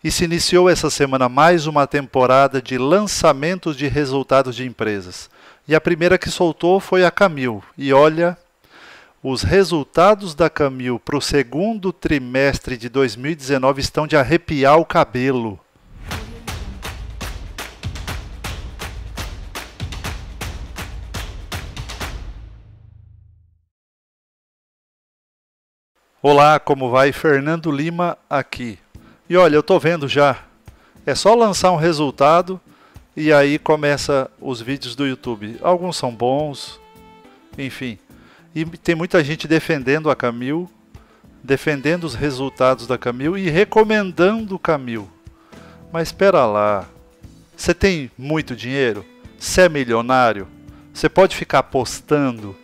E se iniciou essa semana mais uma temporada de lançamentos de resultados de empresas. E a primeira que soltou foi a Camil. E olha, os resultados da Camil para o segundo trimestre de 2019 estão de arrepiar o cabelo. Olá, como vai? Fernando Lima aqui. E olha, eu estou vendo já, é só lançar um resultado e aí começa os vídeos do YouTube. Alguns são bons, enfim. E tem muita gente defendendo a Camil, defendendo os resultados da Camil e recomendando Camil. Mas espera lá, você tem muito dinheiro? Você é milionário? Você pode ficar apostando?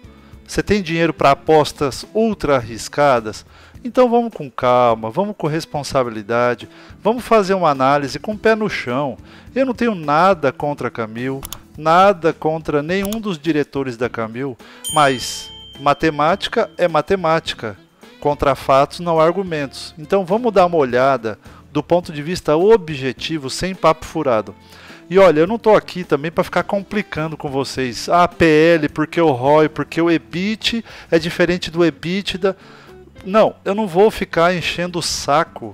Você tem dinheiro para apostas ultra arriscadas? Então vamos com calma, vamos com responsabilidade, vamos fazer uma análise com o pé no chão. Eu não tenho nada contra a Camil, nada contra nenhum dos diretores da Camil, mas matemática é matemática, contra fatos não há argumentos. Então vamos dar uma olhada do ponto de vista objetivo, sem papo furado. E olha, eu não estou aqui também para ficar complicando com vocês. Ah, PL, porque o ROI, porque o EBIT é diferente do EBITDA. Não, eu não vou ficar enchendo o saco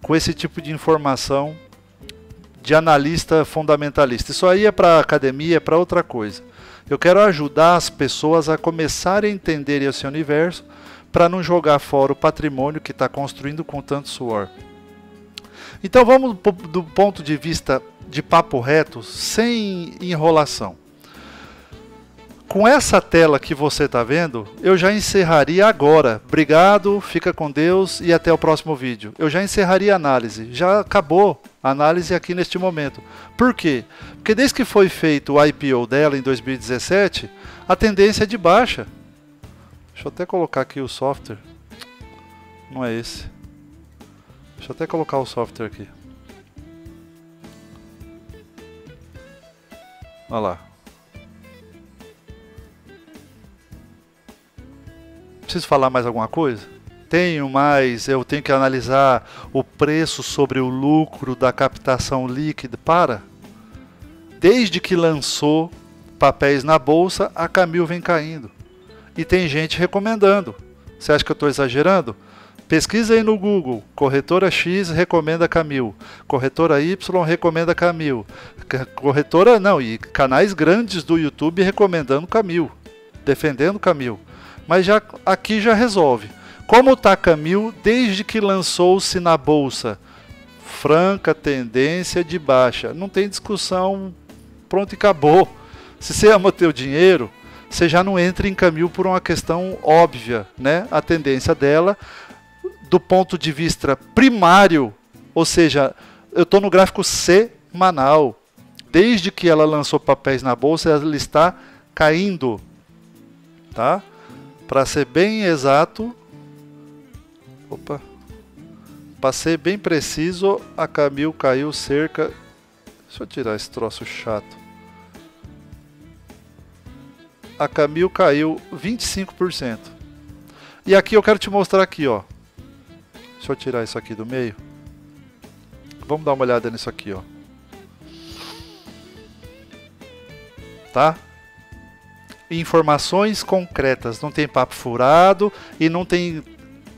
com esse tipo de informação de analista fundamentalista. Isso aí é para academia, é para outra coisa. Eu quero ajudar as pessoas a começarem a entender esse universo para não jogar fora o patrimônio que está construindo com tanto suor. Então vamos do ponto de vista de papo reto, sem enrolação. Com essa tela que você está vendo, eu já encerraria agora. Obrigado, fica com Deus e até o próximo vídeo. Eu já encerraria a análise, já acabou a análise aqui neste momento. Por quê? Porque desde que foi feito o IPO dela em 2017, a tendência é de baixa. Deixa eu até colocar aqui o software. Não é esse. Deixa eu até colocar o software aqui. Olha lá. Preciso falar mais alguma coisa? Tenho mais, eu tenho que analisar o preço sobre o lucro da captação líquida. Para! Desde que lançou papéis na bolsa, a Camil vem caindo. E tem gente recomendando. Você acha que eu estou exagerando? Pesquisa aí no Google, corretora X recomenda Camil, corretora Y recomenda Camil, corretora não, e canais grandes do YouTube recomendando Camil, defendendo Camil. Mas já, aqui já resolve. Como está Camil desde que lançou-se na bolsa? Franca tendência de baixa. Não tem discussão, pronto e acabou. Se você ama o teu dinheiro, você já não entra em Camil por uma questão óbvia, né? A tendência dela, do ponto de vista primário, ou seja, eu estou no gráfico semanal. Desde que ela lançou papéis na bolsa, ela está caindo, tá? Para ser bem exato, para ser bem preciso, a Camil caiu cerca... Deixa eu tirar esse troço chato. A Camil caiu 25%. E aqui eu quero te mostrar aqui, ó. Deixa eu tirar isso aqui do meio. Vamos dar uma olhada nisso aqui, ó. Tá? Informações concretas, não tem papo furado e não tem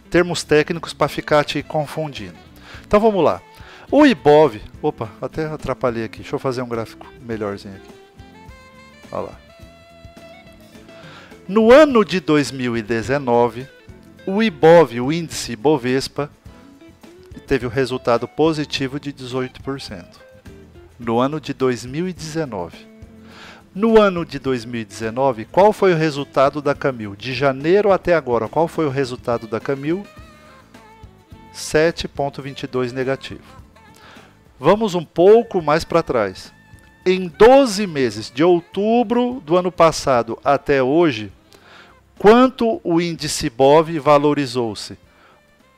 termos técnicos para ficar te confundindo. Então vamos lá. O Ibov, opa, até atrapalhei aqui. Deixa eu fazer um gráfico melhorzinho aqui. Olha lá. No ano de 2019, o Ibov, o índice Ibovespa, teve um resultado positivo de 18%. No ano de 2019. No ano de 2019, qual foi o resultado da Camil? De janeiro até agora, qual foi o resultado da Camil? 7,22 negativo. Vamos um pouco mais para trás. Em 12 meses, de outubro do ano passado até hoje, quanto o índice Ibov valorizou-se?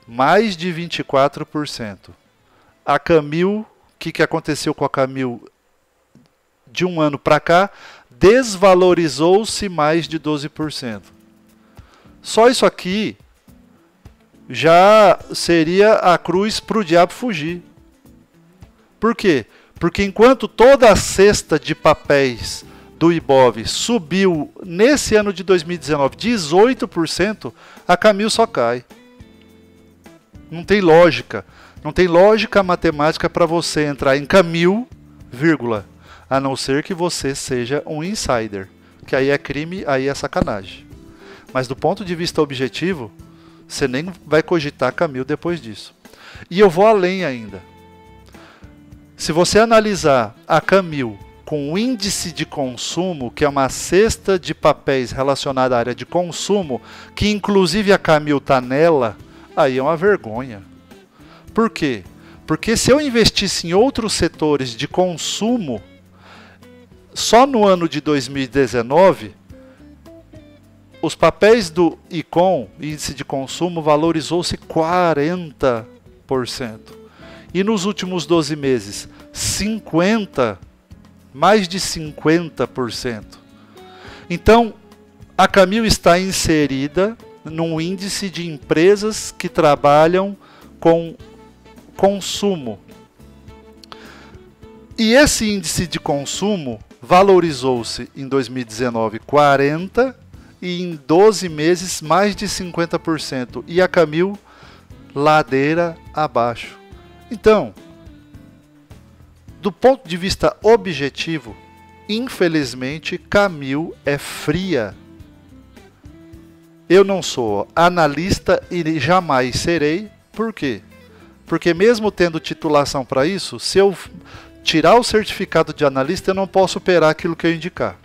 Mais de 24%. A Camil, o que aconteceu com a Camil de um ano para cá? Desvalorizou-se mais de 12%. Só isso aqui já seria a cruz para o diabo fugir. Por quê? Porque enquanto toda a cesta de papéis do Ibov subiu nesse ano de 2019 18%, a Camil só cai. Não tem lógica. Não tem lógica matemática para você entrar em Camil, vírgula, a não ser que você seja um insider. Que aí é crime, aí é sacanagem. Mas do ponto de vista objetivo, você nem vai cogitar Camil depois disso. E eu vou além ainda. Se você analisar a Camil com o índice de consumo, que é uma cesta de papéis relacionada à área de consumo, que inclusive a Camil está nela, aí é uma vergonha. Por quê? Porque se eu investisse em outros setores de consumo, só no ano de 2019, os papéis do ICOM, índice de consumo, valorizou-se 40%. E nos últimos 12 meses, mais de 50%. Então, a Camil está inserida num índice de empresas que trabalham com consumo. E esse índice de consumo valorizou-se em 2019 40% e em 12 meses mais de 50%. E a Camil, ladeira abaixo. Então, do ponto de vista objetivo, infelizmente, Camil é fria. Eu não sou analista e jamais serei. Por quê? Porque mesmo tendo titulação para isso, se eu tirar o certificado de analista, eu não posso operar aquilo que eu indicar.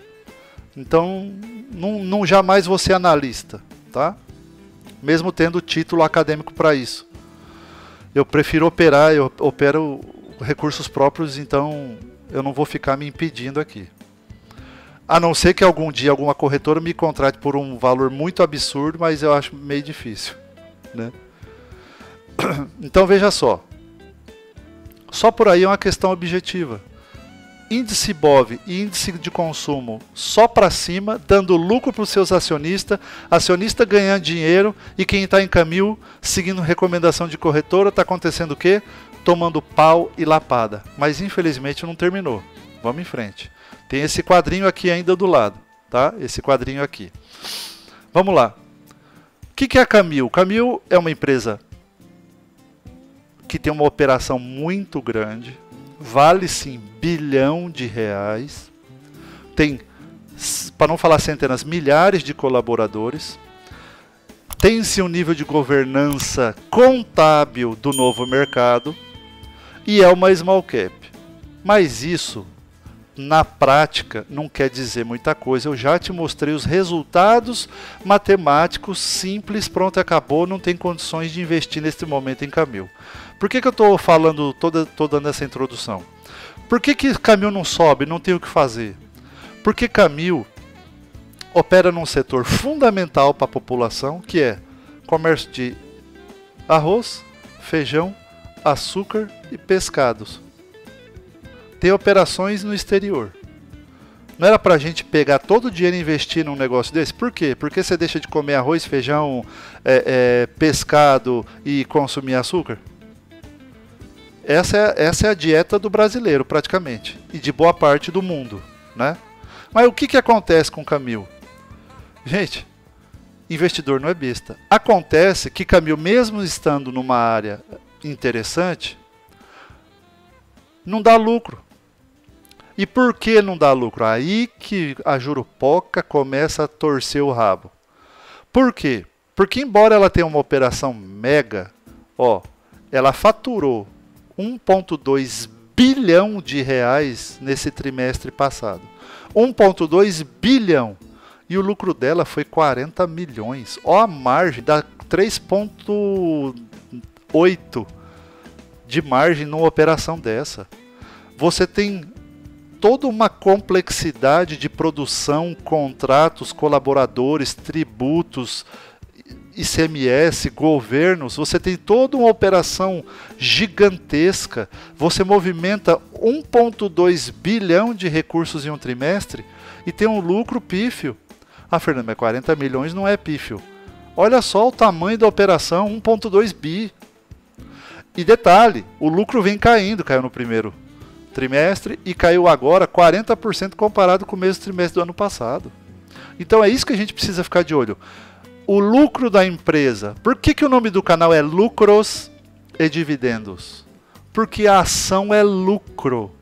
Então, não jamais vou ser analista, tá? Mesmo tendo título acadêmico para isso. Eu prefiro operar, eu opero recursos próprios, então eu não vou ficar me impedindo aqui. A não ser que algum dia alguma corretora me contrate por um valor muito absurdo, mas eu acho meio difícil, né? Então veja só. Só por aí é uma questão objetiva. Índice Ibov e índice de consumo só para cima, dando lucro para os seus acionistas, acionista ganhando dinheiro, e quem está em Camil, seguindo recomendação de corretora, está acontecendo o quê? Tomando pau e lapada. Mas infelizmente não terminou. Vamos em frente. Tem esse quadrinho aqui ainda do lado, tá? Esse quadrinho aqui. Vamos lá. O que é a Camil? Camil é uma empresa que tem uma operação muito grande, vale sim R$ bilhão, tem, para não falar centenas, milhares de colaboradores, tem-se um nível de governança contábil do novo mercado e é uma small cap. Mas isso, na prática, não quer dizer muita coisa. Eu já te mostrei os resultados matemáticos simples, pronto, acabou, não tem condições de investir neste momento em Camil. Por que eu estou falando toda nessa introdução? Por que Camil não sobe, não tem o que fazer? Porque Camil opera num setor fundamental para a população, que é comércio de arroz, feijão, açúcar e pescados. Tem operações no exterior. Não era para a gente pegar todo o dinheiro e investir num negócio desse? Por quê? Porque você deixa de comer arroz, feijão, pescado e consumir açúcar? Essa é a dieta do brasileiro, praticamente, e de boa parte do mundo, né? Mas o que acontece com Camil? Gente, investidor não é besta. Acontece que Camil, mesmo estando numa área interessante, não dá lucro. E por que não dá lucro? Aí que a Jurupoca começa a torcer o rabo. Por quê? Porque embora ela tenha uma operação mega, ela faturou 1,2 bilhão de reais nesse trimestre passado. 1,2 bilhão. E o lucro dela foi 40 milhões. A margem dá 3,8 de margem numa operação dessa. Você tem toda uma complexidade de produção, contratos, colaboradores, tributos, ICMS, governos. Você tem toda uma operação gigantesca. Você movimenta 1,2 bilhão de recursos em um trimestre e tem um lucro pífio. Ah, Fernando, mas 40 milhões não é pífio. Olha só o tamanho da operação, 1,2 bi. E detalhe, o lucro vem caindo, caiu no primeiro trimestre e caiu agora 40% comparado com o mesmo trimestre do ano passado. Então é isso que a gente precisa ficar de olho. O lucro da empresa. Por que o nome do canal é Lucros e Dividendos? Porque a ação é lucro.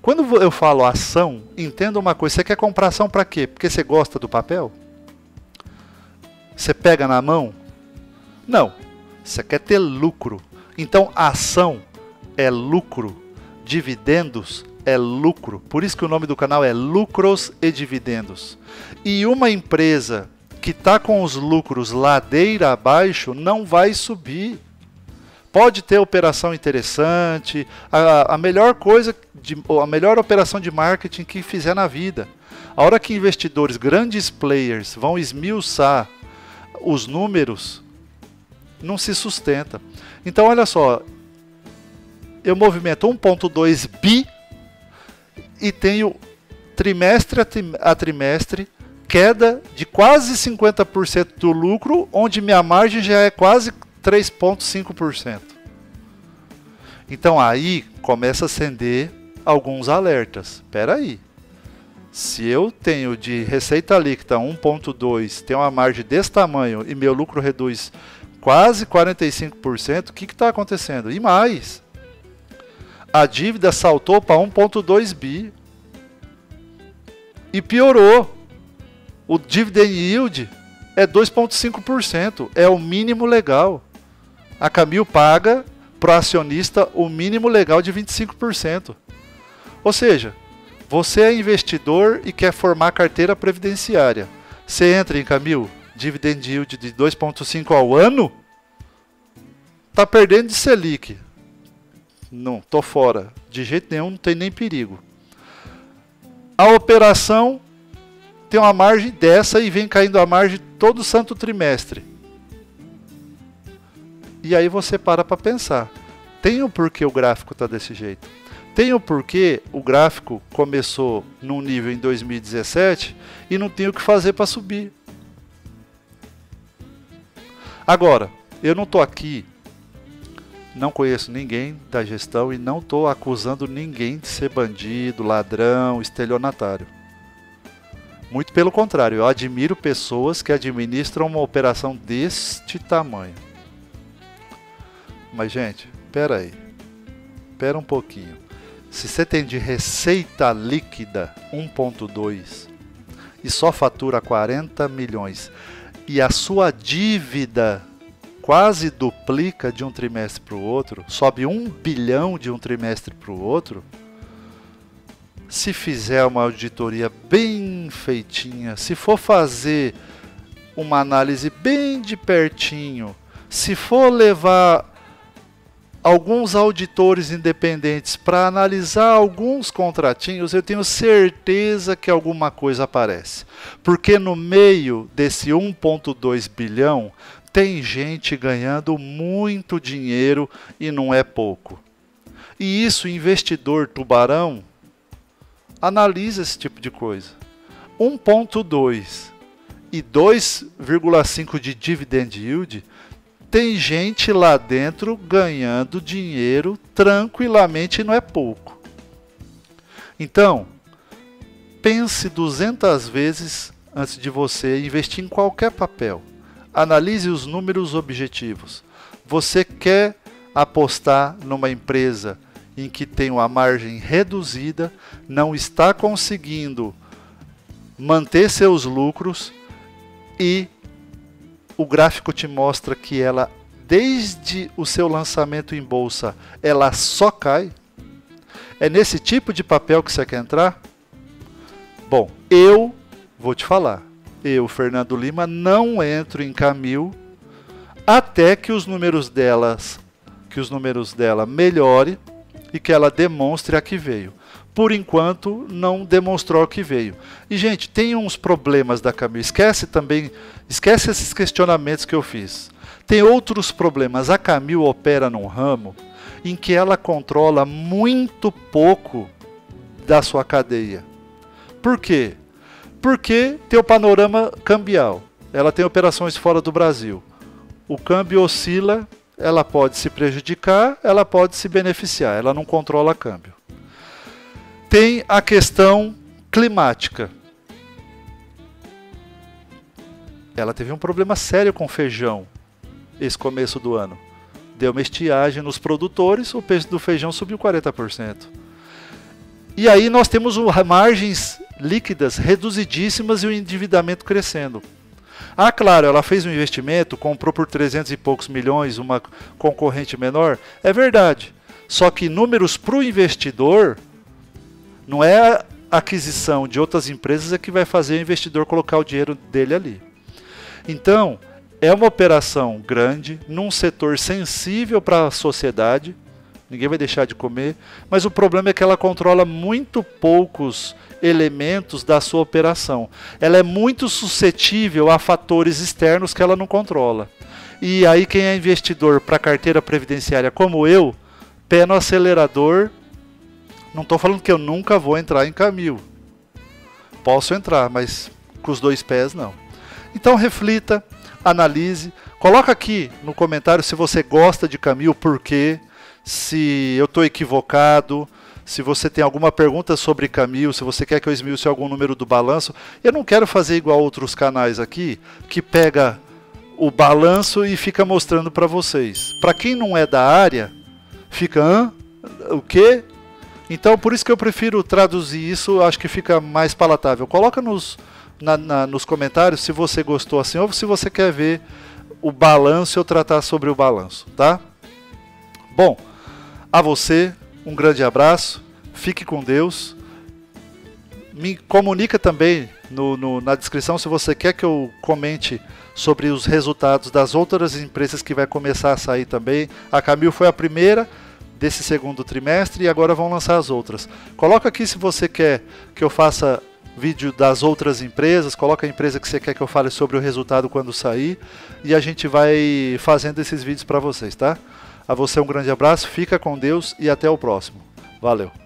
Quando eu falo ação, entenda uma coisa. Você quer comprar ação para quê? Porque você gosta do papel? Você pega na mão? Não. Você quer ter lucro. Então, ação é lucro. Dividendos é lucro. Por isso que o nome do canal é Lucros e Dividendos. E uma empresa que está com os lucros ladeira abaixo não vai subir. Pode ter operação interessante, a melhor coisa, a melhor operação de marketing que fizer na vida. A hora que investidores, grandes players, vão esmiuçar os números, não se sustenta. Então, olha só, eu movimento 1,2 bi e tenho trimestre a trimestre queda de quase 50% do lucro, onde minha margem já é quase 3,5%. Então aí começa a acender alguns alertas. Espera aí. Se eu tenho de receita líquida 1,2, tem uma margem desse tamanho e meu lucro reduz quase 45%, o que está acontecendo? E mais, a dívida saltou para 1,2 bi e piorou. O dividend yield é 2,5%, é o mínimo legal. A Camil paga para o acionista o mínimo legal de 25%. Ou seja, você é investidor e quer formar carteira previdenciária. Você entra em Camil, dividend yield de 2,5% ao ano, está perdendo de Selic. Não, estou fora. De jeito nenhum, não tem nem perigo. A operação tem uma margem dessa e vem caindo a margem todo santo trimestre. E aí você para pensar. Tem o porquê o gráfico está desse jeito. Tem o porquê o gráfico começou num nível em 2017 e não tem o que fazer para subir. Agora, eu não estou aqui, não conheço ninguém da gestão e não estou acusando ninguém de ser bandido, ladrão, estelionatário. Muito pelo contrário, eu admiro pessoas que administram uma operação deste tamanho. Mas, gente, espera aí. Espera um pouquinho. Se você tem de receita líquida 1,2 e só fatura 40 milhões e a sua dívida quase duplica de um trimestre para o outro, sobe 1 bilhão de um trimestre para o outro, se fizer uma auditoria bem feitinha, se for fazer uma análise bem de pertinho, se for levar alguns auditores independentes para analisar alguns contratinhos, eu tenho certeza que alguma coisa aparece. Porque no meio desse 1,2 bilhão, tem gente ganhando muito dinheiro e não é pouco. E isso, investidor tubarão, analisa esse tipo de coisa. 1,2 e 2,5 de dividend yield, tem gente lá dentro ganhando dinheiro tranquilamente e não é pouco. Então, pense 200 vezes antes de você investir em qualquer papel. Analise os números objetivos. Você quer apostar numa empresa em que tem uma margem reduzida, não está conseguindo manter seus lucros e o gráfico te mostra que ela, desde o seu lançamento em bolsa, ela só cai? É nesse tipo de papel que você quer entrar? Bom, eu vou te falar. Eu, Fernando Lima, não entro em Camil até que os números dela melhore e que ela demonstre a que veio. Por enquanto, não demonstrou que veio. E, gente, tem uns problemas da Camil. Esquece esses questionamentos que eu fiz. Tem outros problemas. A Camil opera num ramo em que ela controla muito pouco da sua cadeia. Por quê? Porque tem o panorama cambial. ela tem operações fora do Brasil. O câmbio oscila, ela pode se prejudicar, ela pode se beneficiar, ela não controla câmbio. Tem a questão climática. Ela teve um problema sério com feijão esse começo do ano. Deu uma estiagem nos produtores, o preço do feijão subiu 40%. E aí nós temos margens líquidas reduzidíssimas e o endividamento crescendo. Ah, claro, ela fez um investimento, comprou por 300 e poucos milhões uma concorrente menor. É verdade. Só que números para o investidor, não é a aquisição de outras empresas que vai fazer o investidor colocar o dinheiro dele ali. Então, é uma operação grande, num setor sensível para a sociedade, ninguém vai deixar de comer, mas o problema é que ela controla muito poucos elementos da sua operação. Ela é muito suscetível a fatores externos que ela não controla. E aí quem é investidor para carteira previdenciária como eu, pé no acelerador, não estou falando que eu nunca vou entrar em Camil. Posso entrar, mas com os dois pés não. Então reflita, analise, coloca aqui no comentário se você gosta de Camil, por quê, se eu estou equivocado, se você tem alguma pergunta sobre Camil, se você quer que eu esmiuce algum número do balanço. Eu não quero fazer igual outros canais aqui, que pega o balanço e fica mostrando para vocês. Para quem não é da área, fica, hã? O quê? Então por isso que eu prefiro traduzir isso, acho que fica mais palatável. Coloca nos comentários se você gostou assim, ou se você quer ver o balanço, eu tratar sobre o balanço, tá? Bom, a você, um grande abraço, fique com Deus. Me comunica também na descrição se você quer que eu comente sobre os resultados das outras empresas que vai começar a sair também. A Camil foi a primeira desse segundo trimestre e agora vão lançar as outras. Coloca aqui se você quer que eu faça vídeo das outras empresas, coloca a empresa que você quer que eu fale sobre o resultado quando sair e a gente vai fazendo esses vídeos para vocês, tá? A você um grande abraço, fica com Deus e até o próximo. Valeu!